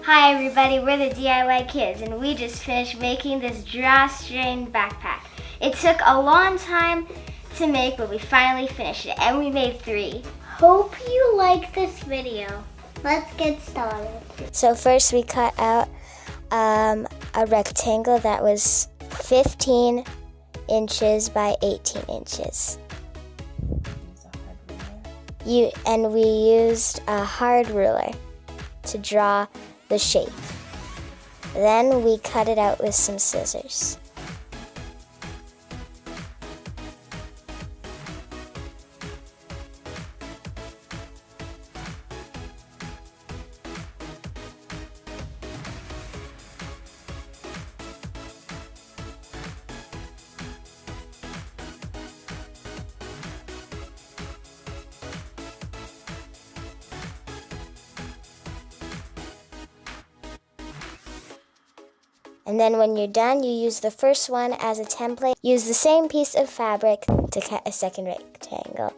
Hi everybody, we're the DIY Kids and we just finished making this drawstring backpack. It took a long time to make, but we finally finished it and we made 3. Hope you like this video. Let's get started. So first we cut out a rectangle that was 15 inches by 18 inches. And we used a hard ruler to draw the shape. Then we cut it out with some scissors. And then when you're done, you use the first one as a template. Use the same piece of fabric to cut a second rectangle.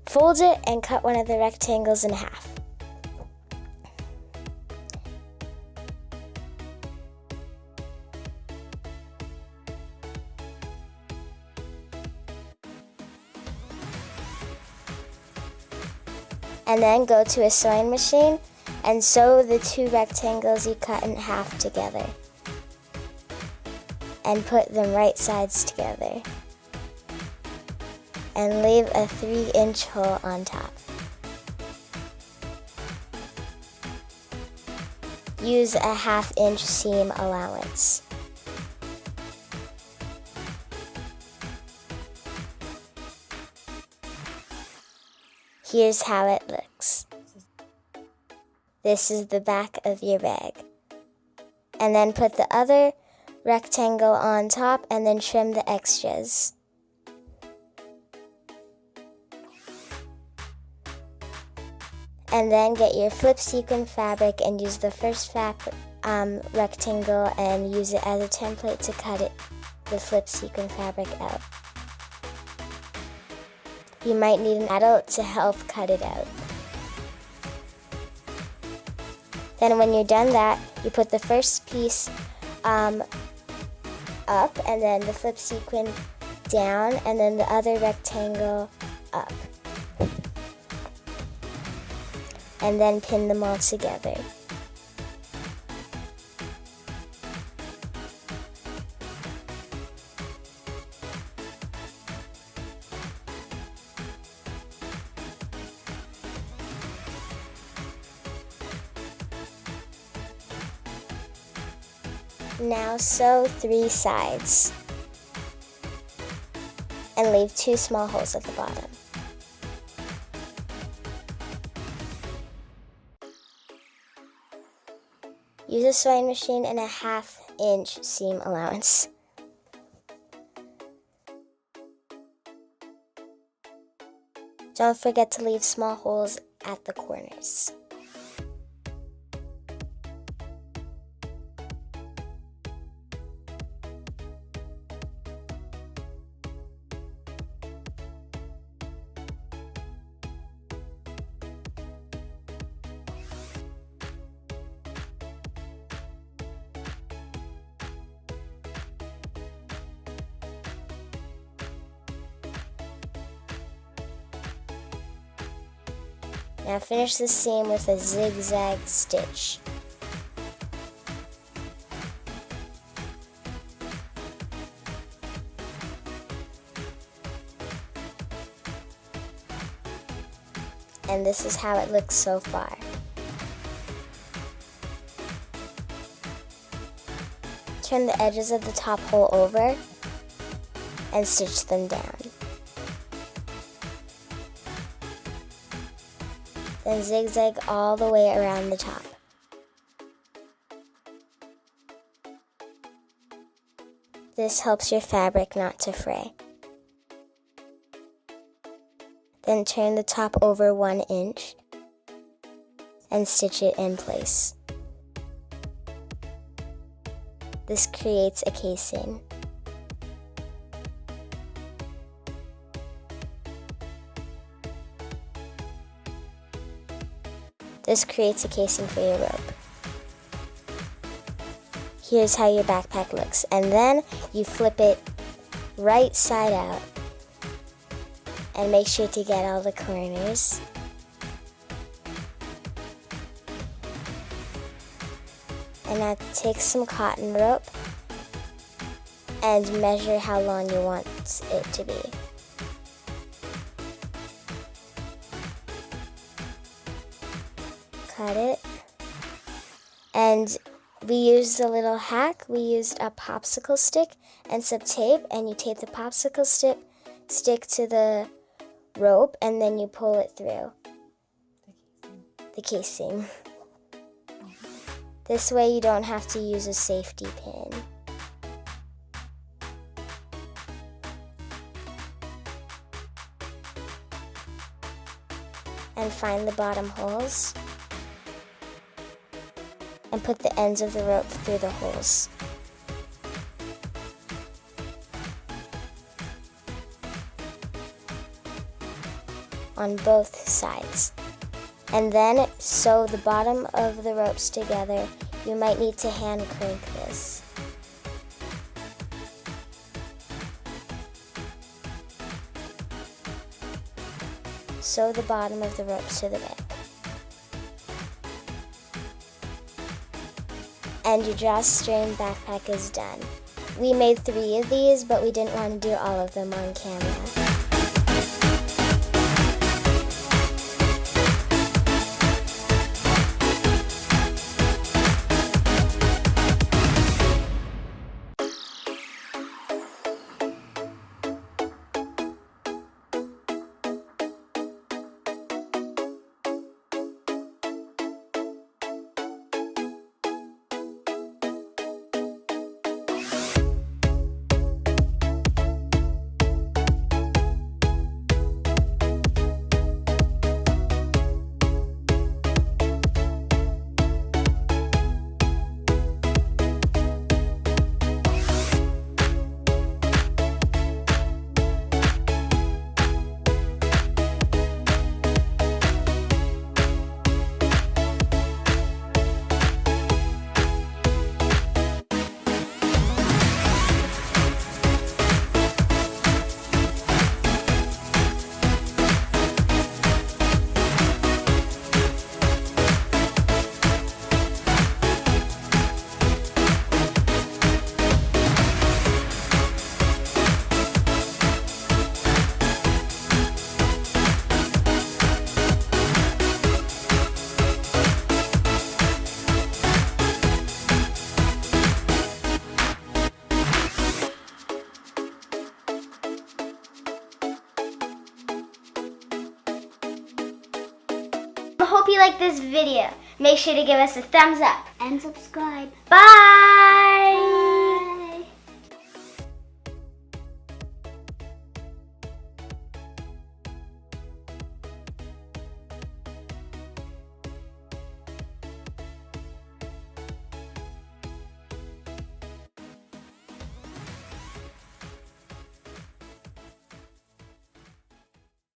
Fold it and cut one of the rectangles in half. And then go to a sewing machine and sew the 2 rectangles you cut in half together. And put them right sides together. And leave a 3-inch hole on top. Use a 1/2-inch seam allowance. Here's how it looks. This is the back of your bag. And then put the other rectangle on top and then trim the extras. And then get your flip sequin fabric and use the first rectangle and use it as a template to cut the flip sequin fabric out. You might need an adult to help cut it out. Then when you're done that, you put the first piece up and then the flip sequin down and then the other rectangle up. And then pin them all together. Now sew 3 sides and leave 2 small holes at the bottom. Use a sewing machine and a 1/2-inch seam allowance. Don't forget to leave small holes at the corners. Now finish the seam with a zigzag stitch. And this is how it looks so far. Turn the edges of the top hole over and stitch them down. Then zigzag all the way around the top. This helps your fabric not to fray. Then turn the top over 1 inch and stitch it in place. This creates a casing. This creates a casing for your rope. Here's how your backpack looks. And then you flip it right side out. And make sure to get all the corners. And now take some cotton rope and measure how long you want it to be. Cut it. And we used a little hack. We used a popsicle stick and some tape, and you tape the popsicle stick to the rope, and then you pull it through the casing. This way you don't have to use a safety pin. And find the bottom holes. And put the ends of the rope through the holes. On both sides. And then sew the bottom of the ropes together. You might need to hand crank this. Sew the bottom of the ropes to the back. And your drawstring backpack is done. We made 3 of these, but we didn't want to do all of them on camera. I hope you liked this video. Make sure to give us a thumbs up. And subscribe. Bye!